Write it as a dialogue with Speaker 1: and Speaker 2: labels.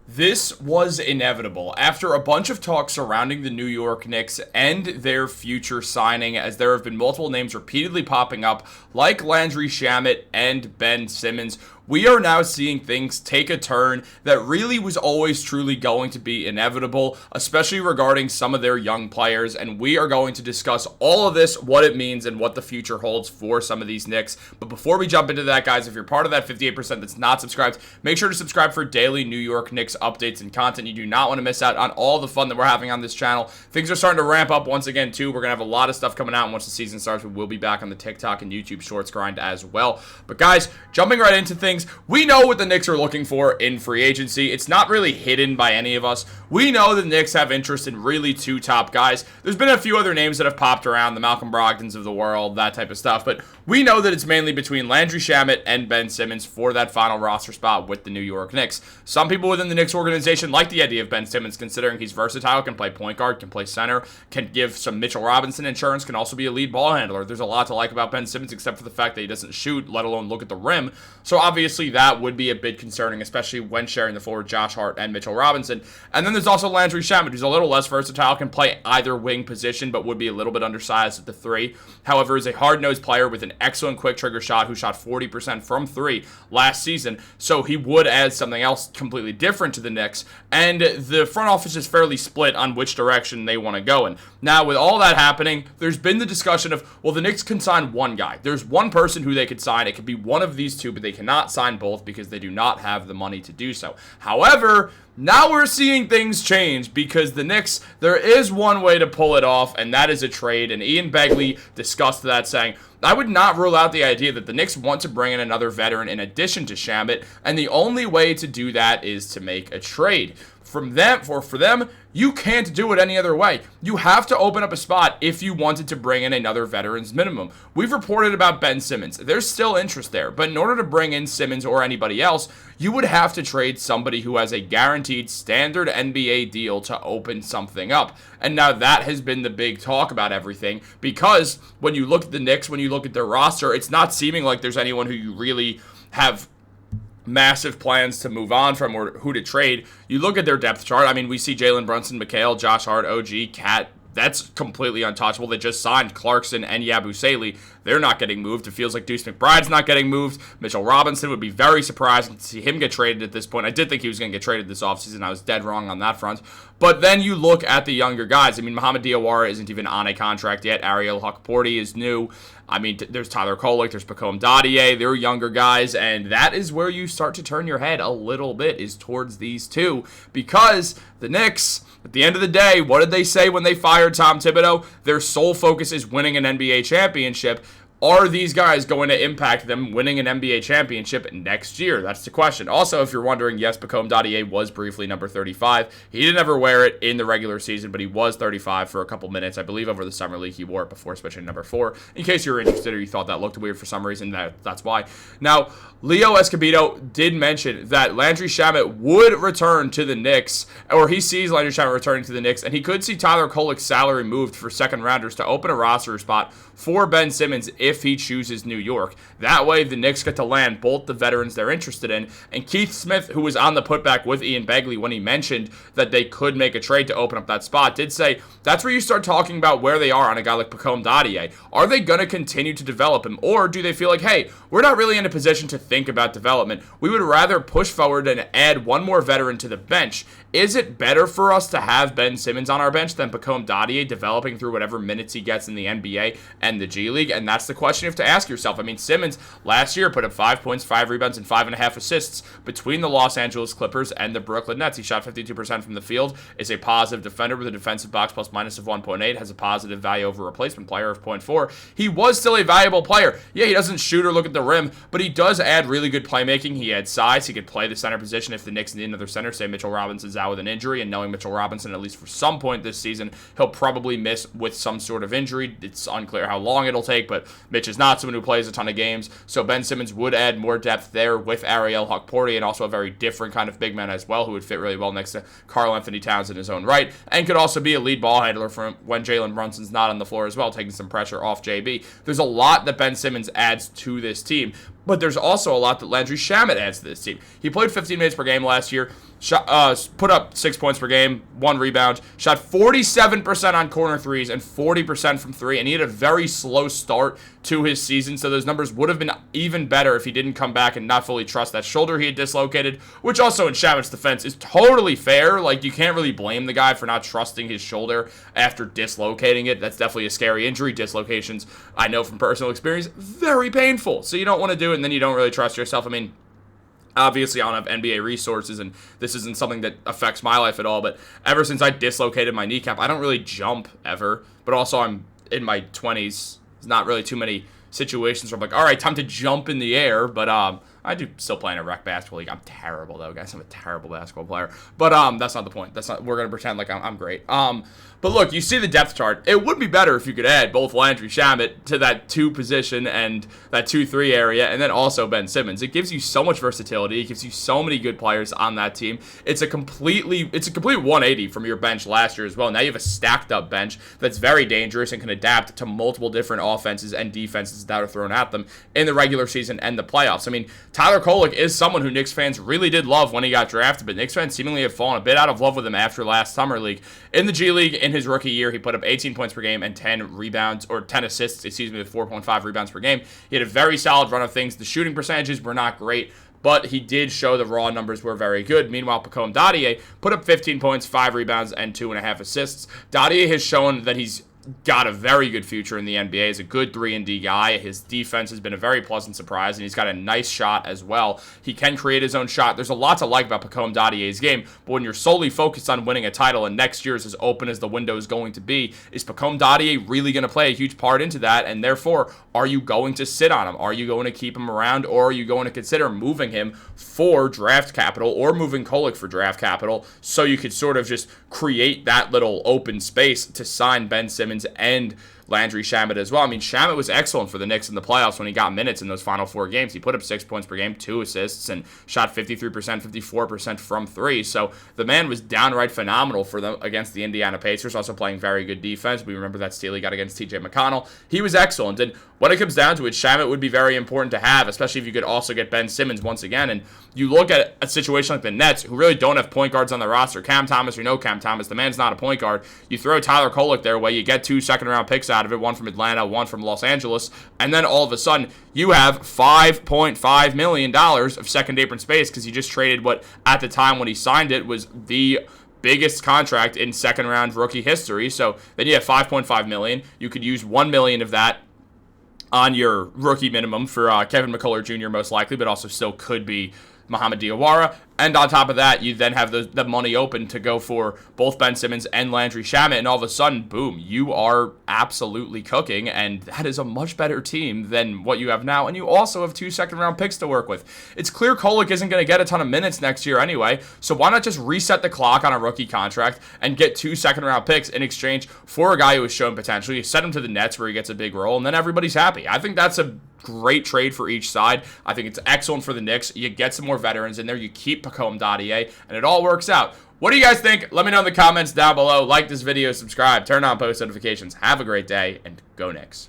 Speaker 1: This was inevitable after a bunch of talk surrounding the New York Knicks and their future signing, as there have been multiple names repeatedly popping up, like Landry, Shamet, and Ben Simmons. We are now seeing things take a turn that really was always truly going to be inevitable, especially regarding some of their young players, and we are going to discuss all of this, what it means, and what the future holds for some of these Knicks. But before we jump into that, guys, if you're part of that 58% that's not subscribed, make sure to subscribe for daily New York Knicks updates and content. You do not want to miss out on all the fun that we're having on this channel. Things are starting to ramp up once again, too. We're going to have a lot of stuff coming out, and once the season starts, we will be back on the TikTok and YouTube Shorts grind as well. But guys, jumping right into things, we know what the Knicks are looking for in free agency. It's not really hidden by any of us. We know the Knicks have interest in really two top guys. There's been a few other names that have popped around, the Malcolm Brogdons of the world, that type of stuff, but we know that it's mainly between Landry, Shamet, and Ben Simmons for that final roster spot with the New York Knicks. Some people within the Knicks organization like the idea of Ben Simmons, considering he's versatile, can play point guard, can play center, can give some Mitchell Robinson insurance, can also be a lead ball handler. There's a lot to like about Ben Simmons, except for the fact that he doesn't shoot, let alone look at the rim. So obviously that would be a bit concerning, especially when sharing the floor with Josh Hart and Mitchell Robinson. And then there's also Landry Shamet, who's a little less versatile, can play either wing position, but would be a little bit undersized at the three. However, is a hard-nosed player with an excellent quick trigger shot who shot 40% from three last season. So he would add something else completely different to the Knicks. And the front office is fairly split on which direction they want to go in. Now, with all that happening, there's been the discussion of, well, the Knicks can sign one guy. There's one person who they could sign. It could be one of these two, but they cannot sign both because they do not have the money to do so. However, now we're seeing things change because the Knicks, there is one way to pull it off, and that is a trade. And Ian Begley discussed that, saying, I would not rule out the idea that the Knicks want to bring in another veteran in addition to Shamet, and the only way to do that is to make a trade. For them, you can't do it any other way. You have to open up a spot if you wanted to bring in another veteran's minimum. We've reported about Ben Simmons. There's still interest there, but in order to bring in Simmons or anybody else, you would have to trade somebody who has a guaranteed standard NBA deal to open something up. And now that has been the big talk about everything, because when you look at the Knicks, when you look at their roster, it's not seeming like there's anyone who you really have massive plans to move on from or who to trade. You look at their depth chart. I mean, we see Jalen Brunson, Mikal, Josh Hart, OG, Cat. That's completely untouchable. They just signed Clarkson and Yabusele. They're not getting moved. It feels like Deuce McBride's not getting moved. Mitchell Robinson would be very surprising to see him get traded at this point. I did think he was going to get traded this offseason. I was dead wrong on that front. But then you look at the younger guys. I mean, Mohamed Diawara isn't even on a contract yet. Ariel Hukporti is new. I mean, there's Tyler Kolek, there's Pacome Dadiet. They're younger guys, and that is where you start to turn your head a little bit, is towards these two, because the Knicks, at the end of the day, what did they say when they fired Tom Thibodeau? Their sole focus is winning an NBA championship. Are these guys going to impact them winning an NBA championship next year? That's the question. Also, if you're wondering, yes, Pacome Dadiet was briefly number 35. He didn't ever wear it in the regular season, but he was 35 for a couple minutes. I believe over the summer league he wore it before switching to number 4. In case you're interested or you thought that looked weird for some reason, that's why. Now, Leo Escobedo did mention that Landry Shamet would return to the Knicks, or he sees Landry Shamet returning to the Knicks, and he could see Tyler Kolek's salary moved for second rounders to open a roster spot for Ben Simmons if he chooses New York. That way, the Knicks get to land both the veterans they're interested in. And Keith Smith, who was on the putback with Ian Begley when he mentioned that they could make a trade to open up that spot, did say that's where you start talking about where they are on a guy like Pacome Dadiet. Are they going to continue to develop him, or do they feel like, hey, we're not really in a position to think about development. We would rather push forward and add one more veteran to the bench. Is it better for us to have Ben Simmons on our bench than Pacome Dadiet developing through whatever minutes he gets in the NBA and the G League? And that's the question you have to ask yourself. I mean, Simmons last year put up 5 points, 5 rebounds, and 5.5 assists between the Los Angeles Clippers and the Brooklyn Nets. He shot 52% from the field, is a positive defender with a defensive box plus minus of 1.8, has a positive value over replacement player of 0.4. He was still a valuable player. Yeah, he doesn't shoot or look at the rim, but he does add really good playmaking. He had size. He could play the center position if the Knicks need another center. Say Mitchell Robinson's out with an injury, and knowing Mitchell Robinson, at least for some point this season, he'll probably miss with some sort of injury. It's unclear how long it'll take, but Mitch is not someone who plays a ton of games, so Ben Simmons would add more depth there with Ariel Hukporti, and also a very different kind of big man as well, who would fit really well next to Karl-Anthony Towns in his own right, and could also be a lead ball handler for when Jalen Brunson's not on the floor as well, taking some pressure off JB. There's a lot that Ben Simmons adds to this team, But there's also a lot that Landry Shamet adds to this team. He played 15 minutes per game last year, put up 6 points per game, 1 rebound, shot 47% on corner threes and 40% from three, and he had a very slow start to his season, so those numbers would have been even better if he didn't come back and not fully trust that shoulder he had dislocated, which also in Shamet's defense is totally fair. Like, you can't really blame the guy for not trusting his shoulder after dislocating it. That's definitely a scary injury. Dislocations, I know from personal experience, very painful, so you don't want to do it, and then you don't really trust yourself. I mean, obviously, I don't have NBA resources, and this isn't something that affects my life at all, but ever since I dislocated my kneecap, I don't really jump ever, but also I'm in my 20s. There's not really too many situations where I'm like, all right, time to jump in the air, but I do still play in a rec basketball league. I'm terrible, though, guys. I'm a terrible basketball player, but that's not the point. We're going to pretend like I'm great. But look, you see the depth chart. It would be better if you could add both Landry Shamet to that 2 position and that 2-3 area, and then also Ben Simmons. It gives you so much versatility. It gives you so many good players on that team. It's a complete 180 from your bench last year as well. Now you have a stacked up bench that's very dangerous and can adapt to multiple different offenses and defenses that are thrown at them in the regular season and the playoffs. I mean, Tyler Kolek is someone who Knicks fans really did love when he got drafted, but Knicks fans seemingly have fallen a bit out of love with him after last summer league. In the G League, in his rookie year, he put up 18 points per game and 10 assists, with 4.5 rebounds per game. He had a very solid run of things. The shooting percentages were not great, but he did show the raw numbers were very good. Meanwhile, Pacome Dadiet put up 15 points, 5 rebounds, and 2.5 assists. Dadiet has shown that he's got a very good future in the NBA. He's a good 3-and-D guy. His defense has been a very pleasant surprise, and he's got a nice shot as well. He can create his own shot. There's a lot to like about Pacome Dadiet's game, but when you're solely focused on winning a title and next year is as open as the window is going to be, is Pacome Dadiet really going to play a huge part into that? And therefore, are you going to sit on him? Are you going to keep him around, or are you going to consider moving him for draft capital or moving Kolek for draft capital so you could sort of just create that little open space to sign Ben Simmons and Landry Shamet as well? I mean, Shamet was excellent for the Knicks in the playoffs when he got minutes in those final 4 games. He put up 6 points per game, 2 assists, and shot 53%, 54% from 3. So the man was downright phenomenal for them against the Indiana Pacers, also playing very good defense. We remember that steal he got against TJ McConnell. He was excellent, and when it comes down to it, Shamet would be very important to have, especially if you could also get Ben Simmons once again. And you look at a situation like the Nets, who really don't have point guards on the roster. Cam Thomas, or no Cam Thomas, the man's not a point guard. You throw Tyler Kolek their way, you get 2 second-round picks out of it, one from Atlanta, one from Los Angeles, and then all of a sudden you have $5.5 million of second apron space because you just traded what at the time when he signed it was the biggest contract in second round rookie history. So then you have $5.5 million. You could use $1 million of that on your rookie minimum for Kevin McCullough Jr. most likely, but also still could be Mohamed Diawara. And on top of that, you then have the money open to go for both Ben Simmons and Landry Shamet, and all of a sudden, boom, you are absolutely cooking, and that is a much better team than what you have now, and you also have 2 second-round picks to work with. It's clear Kolek isn't going to get a ton of minutes next year anyway, so why not just reset the clock on a rookie contract and get 2 second-round picks in exchange for a guy who has shown potential? You send him to the Nets where he gets a big role, and then everybody's happy. I think that's a great trade for each side. I think it's excellent for the Knicks. You get some more veterans in there. You keep Pacome Dadiet, and it all works out. What do you guys think? Let me know in the comments down below. Like this video, subscribe, turn on post notifications. Have a great day, and go Knicks.